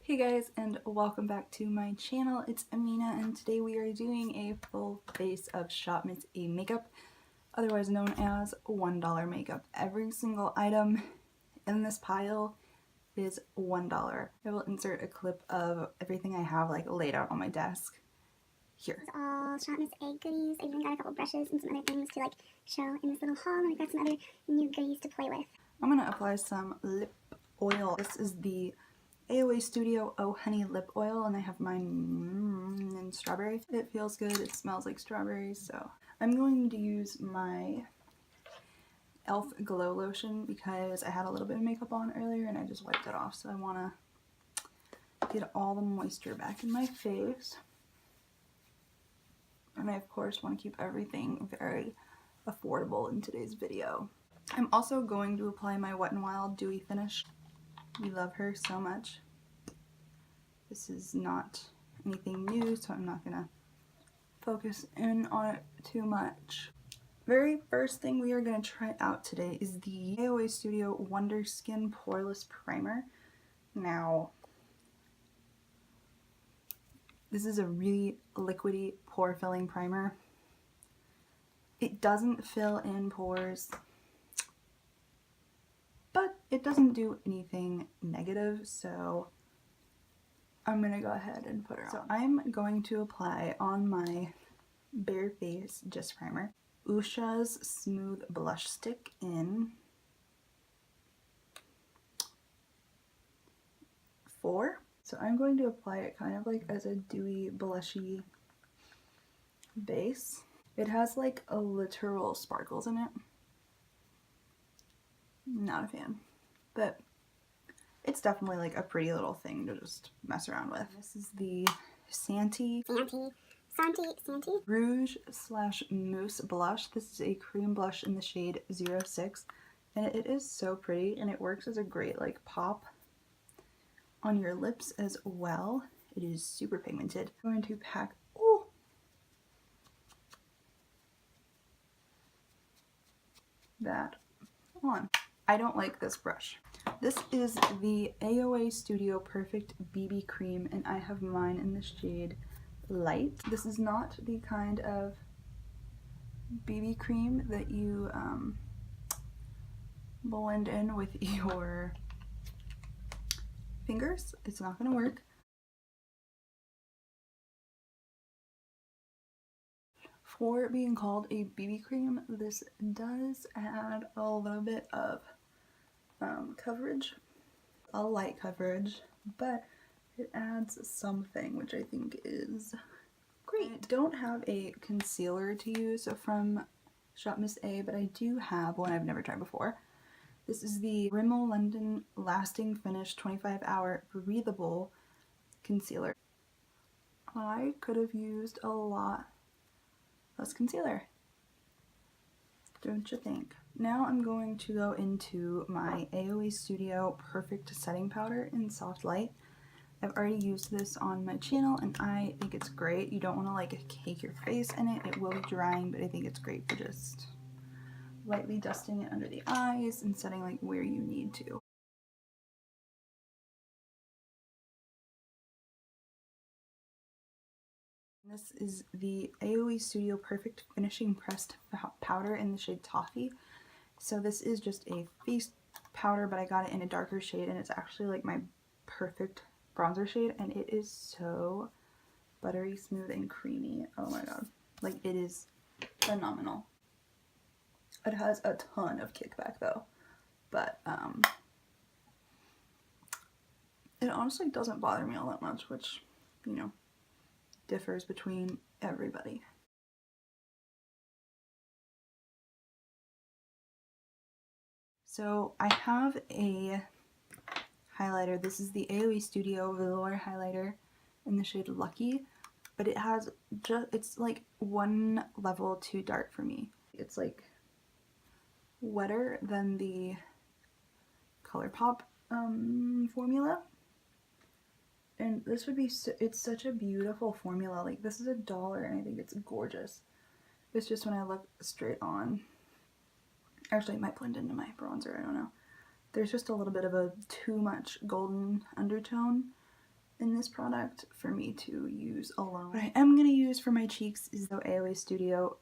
Hey guys, and welcome back to my channel. It's Amina, and today we are doing a full face of MissA makeup, otherwise known as $1 makeup. Every single item in this pile is $1. I will insert a clip of everything I have laid out on my desk here. This is all MissA goodies. I even got a couple brushes and some other things to show in this little haul, and we've got some other new goodies to play with. I'm gonna apply some lip oil. This is the AOA Studio Oh Honey Lip Oil, and I have mine in strawberry. It feels good, it smells like strawberries, so I'm going to use my e.l.f. Glow Lotion because I had a little bit of makeup on earlier and I just wiped it off, so I want to get all the moisture back in my face. And I of course want to keep everything very affordable in today's video. I'm also going to apply my Wet n Wild Dewy finish. We love her so much. This is not anything new, so I'm not gonna focus in on it too much. Very first thing we are gonna try out today is the AOA Studio Wonder Skin Poreless Primer. Now, this is a really liquidy, pore-filling primer. It doesn't fill in pores, but it doesn't do anything negative, so I'm gonna go ahead and put her on. So I'm going to apply on my bare face Just Primer USHAS Smooth Blush Stick in 4. So I'm going to apply it kind of as a dewy, blushy base. It has a literal sparkles in it. Not a fan, but it's definitely a pretty little thing to just mess around with. This is the SANTEE Rouge / Mousse blush. This is a cream blush in the shade 06, and it is so pretty, and it works as a great pop on your lips as well. It is super pigmented. I'm going to pack that on. I don't like this brush. This is the AOA Studio Perfect BB Cream, and I have mine in the shade Light. This is not the kind of BB cream that you blend in with your fingers. It's not going to work. For being called a BB cream, this does add a little bit of coverage, a light coverage, but it adds something, which I think is great. I don't have a concealer to use from MissA, but I do have one I've never tried before. This is the Rimmel London Lasting Finish 25-Hour Breathable Concealer. I could have used a lot less concealer, don't you think? Now I'm going to go into my AOA Studio Perfect Setting Powder in Soft Light. I've already used this on my channel and I think it's great. You don't want to cake your face in it. It will be drying, but I think it's great for just lightly dusting it under the eyes and setting where you need to. This is the AOE Studio Perfect Finishing Pressed Powder in the shade Toffee. So this is just a face powder, but I got it in a darker shade, and it's actually my perfect bronzer shade, and it is so buttery smooth and creamy. Oh my god. It is phenomenal. It has a ton of kickback though, but it honestly doesn't bother me all that much, which, differs between everybody. So I have a highlighter. This is the AOE Studio Velour highlighter in the shade Lucky, but it has it's one level too dark for me. It's wetter than the ColourPop formula. And this would be, it's such a beautiful formula. This is $1 and I think it's gorgeous. It's just when I look straight on. Actually, it might blend into my bronzer, I don't know. There's just a little bit of a too much golden undertone in this product for me to use alone. What I am going to use for my cheeks is the AOA Studio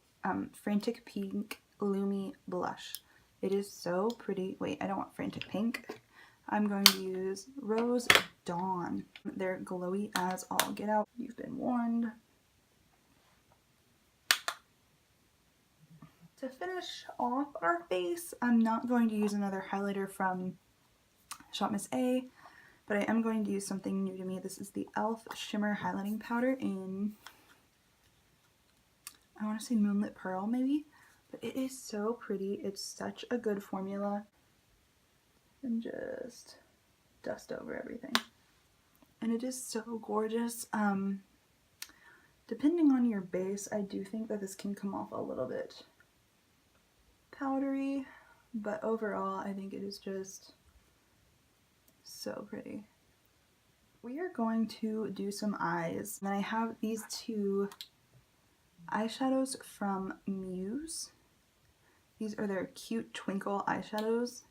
Frantic Pink Lumi Blush. It is so pretty. Wait, I don't want Frantic Pink. I'm going to use Rose Dawn. They're glowy as all get out. You've been warned. To finish off our face, I'm not going to use another highlighter from Shop MissA, but I am going to use something new to me. This is the e.l.f. Shimmer Highlighting Powder in, I want to say Moonlit Pearl maybe, but it is so pretty. It's such a good formula. And just dust over everything. And it is so gorgeous. Depending on your base, I do think that this can come off a little bit powdery, but overall I think it is just so pretty. We are going to do some eyes, and I have these two eyeshadows from Muse. These are their cute Twinkle eyeshadows.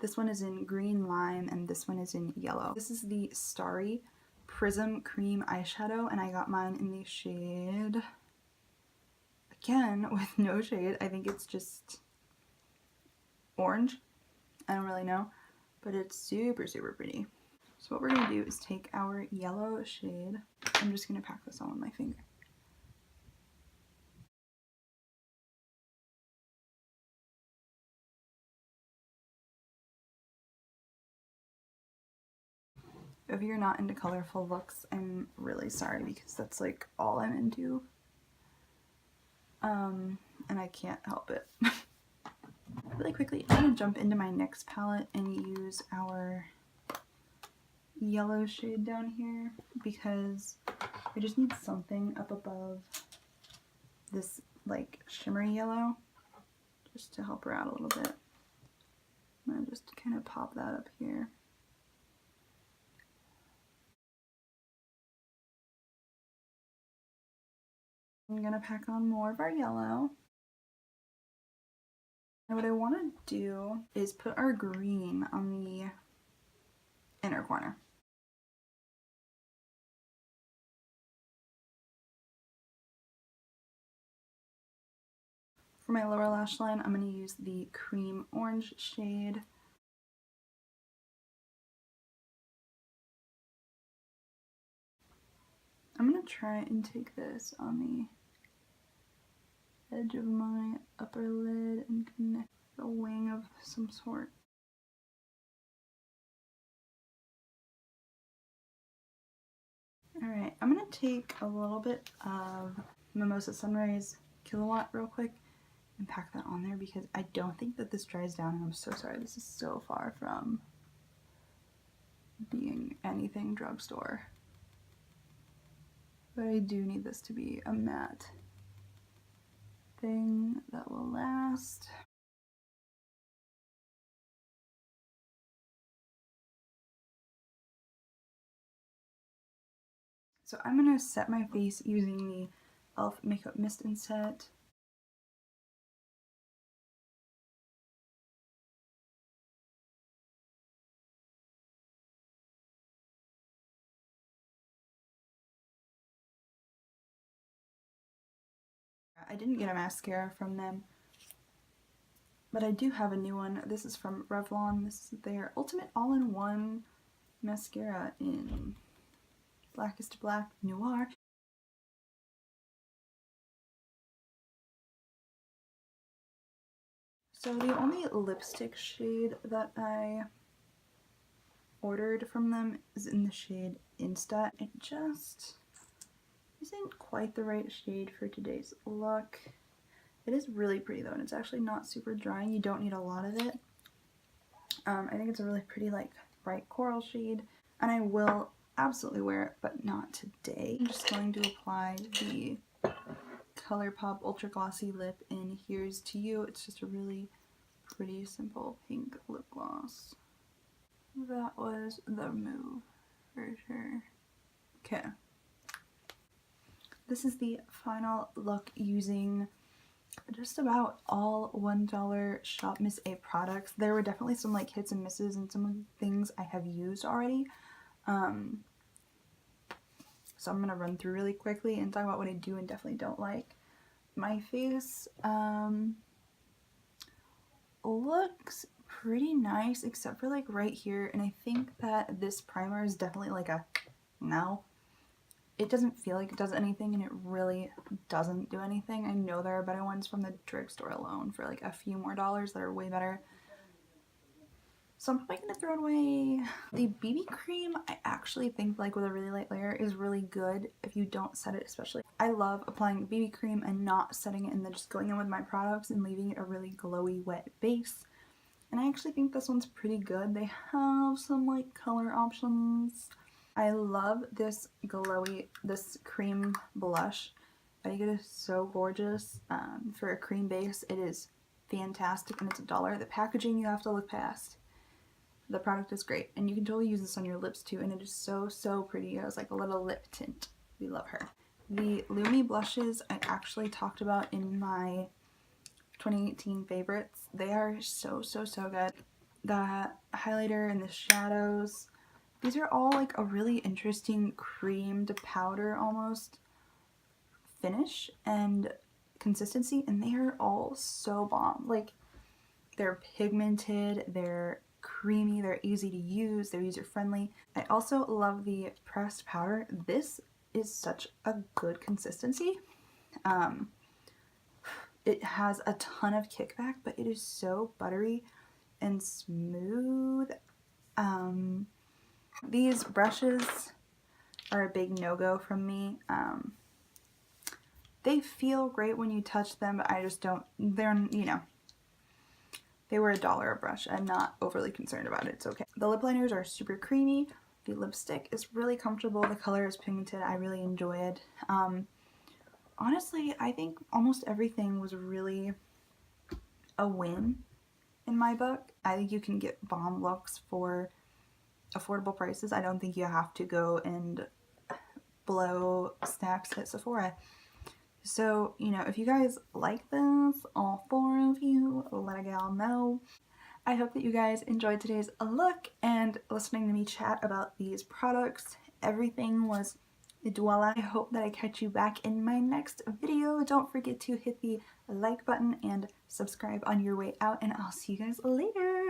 This one is in green lime and this one is in yellow. This is the Starry Prism Cream eyeshadow, and I got mine in the shade, again with no shade, I think it's just orange, I don't really know, but it's super pretty. So what we're going to do is take our yellow shade, I'm just going to pack this on with my finger. If you're not into colorful looks, I'm really sorry because that's like all I'm into. And I can't help it. Really quickly, I'm going to jump into my NYX palette and use our yellow shade down here because I just need something up above this like shimmery yellow just to help her out a little bit. I'm going to just kind of pop that up here. I'm going to pack on more of our yellow. And what I want to do is put our green on the inner corner. For my lower lash line, I'm going to use the cream orange shade. I'm going to try and take this on the edge of my upper lid and connect a wing of some sort. Alright, I'm going to take a little bit of Mimosa Sunrise Kilowatt real quick and pack that on there because I don't think that this dries down, and I'm so sorry, this is so far from being anything drugstore. But I do need this to be a matte thing that will last. So I'm going to set my face using the e.l.f. Makeup Mist and Set. I didn't get a mascara from them, but I do have a new one. This is from Revlon. This is their Ultimate All-in-One Mascara in Blackest Black Noir. So the only lipstick shade that I ordered from them is in the shade Insta. It just isn't quite the right shade for today's look. It is really pretty though, and it's actually not super drying. You don't need a lot of it. I think it's a really pretty like bright coral shade, and I will absolutely wear it, but not today. I'm just going to apply the ColourPop Ultra Glossy Lip in Here's to You. It's just a really pretty simple pink lip gloss. That was the move for sure. Okay. This is the final look using just about all $1 Shop MissA products. There were definitely some like hits and misses and some of the things I have used already. So I'm going to run through really quickly and talk about what I do and definitely don't like. My face looks pretty nice except for like right here, and I think that this primer is definitely like a no. It doesn't feel like it does anything, and it really doesn't do anything. I know there are better ones from the drugstore alone for like a few more dollars that are way better. So I'm probably going to throw it away. The BB cream, I actually think like with a really light layer is really good if you don't set it especially. I love applying BB cream and not setting it and then just going in with my products and leaving it a really glowy wet base. And I actually think this one's pretty good. They have some like color options. I love this this cream blush. I think it is so gorgeous. For a cream base, it is fantastic and it's $1. The packaging you have to look past. The product is great, and you can totally use this on your lips too, and it is so pretty. It was like a little lip tint. We love her. The Lumi blushes I actually talked about in my 2018 favorites. They are so good. The highlighter and the shadows, these are all like a really interesting cream to powder almost finish and consistency, and they are all so bomb. Like, they're pigmented, they're creamy, they're easy to use, they're user friendly. I also love the pressed powder. This is such a good consistency. It has a ton of kickback, but it is so buttery and smooth. These brushes are a big no-go from me. They feel great when you touch them, but I just don't, they're, you know, they were $1 a brush. I'm not overly concerned about it. It's okay. The lip liners are super creamy. The lipstick is really comfortable. The color is pigmented. I really enjoy it. Honestly, I think almost everything was really a win in my book. I think you can get bomb looks for affordable prices. I don't think you have to go and blow stacks at Sephora. So, you know, if you guys like this, all 4 of you, let a gal know. I hope that you guys enjoyed today's look and listening to me chat about these products. Everything was voila. I hope that I catch you back in my next video. Don't forget to hit the like button and subscribe on your way out, and I'll see you guys later.